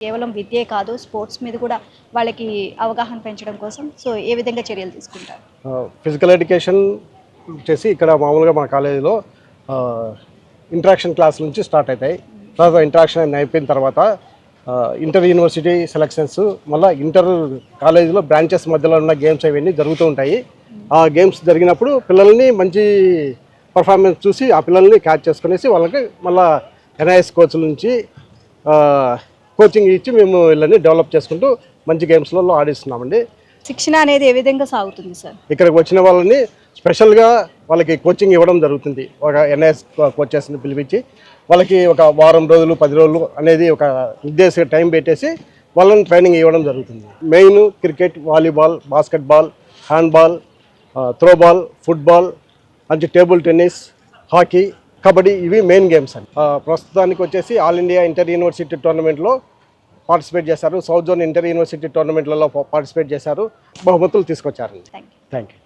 కేవలం విద్యే కాదు, స్పోర్ట్స్ మీద కూడా వాళ్ళకి అవగాహన పెంచడం కోసం సో ఏ విధంగా చర్యలు తీసుకుంటారు? ఫిజికల్ ఎడ్యుకేషన్ వచ్చేసి ఇక్కడ మామూలుగా మా కాలేజీలో ఇంటరాక్షన్ క్లాస్ నుంచి స్టార్ట్ అవుతాయి. తర్వాత ఇంటరాక్షన్ అయిపోయిన తర్వాత ఇంటర్ యూనివర్సిటీ సెలక్షన్స్, మళ్ళీ ఇంటర్ కాలేజీలో బ్రాంచెస్ మధ్యలో ఉన్న గేమ్స్ అవన్నీ జరుగుతూ ఉంటాయి. ఆ గేమ్స్ జరిగినప్పుడు పిల్లల్ని మంచి పర్ఫార్మెన్స్ చూసి ఆ పిల్లల్ని క్యాచ్ చేసుకునేసి వాళ్ళకి మళ్ళీ ఎన్ఐఎస్ కోచ్ల నుంచి కోచింగ్ ఇచ్చి మేము వీళ్ళని డెవలప్ చేసుకుంటూ మంచి గేమ్స్లలో ఆడిస్తున్నామండి. శిక్షణ అనేది ఏ విధంగా సాగుతుంది సార్? ఇక్కడికి వచ్చిన వాళ్ళని స్పెషల్గా వాళ్ళకి కోచింగ్ ఇవ్వడం జరుగుతుంది. ఒక ఎన్ఐఎస్ కోచెస్ని పిలిపించి వాళ్ళకి ఒక వారం రోజులు 10 రోజులు అనేది ఒక నిర్దేశిత టైం పెట్టేసి వాళ్ళని ట్రైనింగ్ ఇవ్వడం జరుగుతుంది. Main cricket, volleyball, basketball, handball, throwball, football, మంచి టేబుల్ టెన్నిస్, హాకీ, కబడ్డీ ఇవి మెయిన్ గేమ్స్ అండి. ప్రస్తుతానికి వచ్చేసి ఆల్ ఇండియా ఇంటర్ యూనివర్సిటీ టోర్నమెంట్లో పార్టిసిపేట్ చేశారు. సౌత్ జోన్ ఇంటర్ యూనివర్సిటీ టోర్నమెంట్లలో పార్టిసిపేట్ చేశారు. బహుమతులు తీసుకొచ్చారండి. Thank you. Thank you.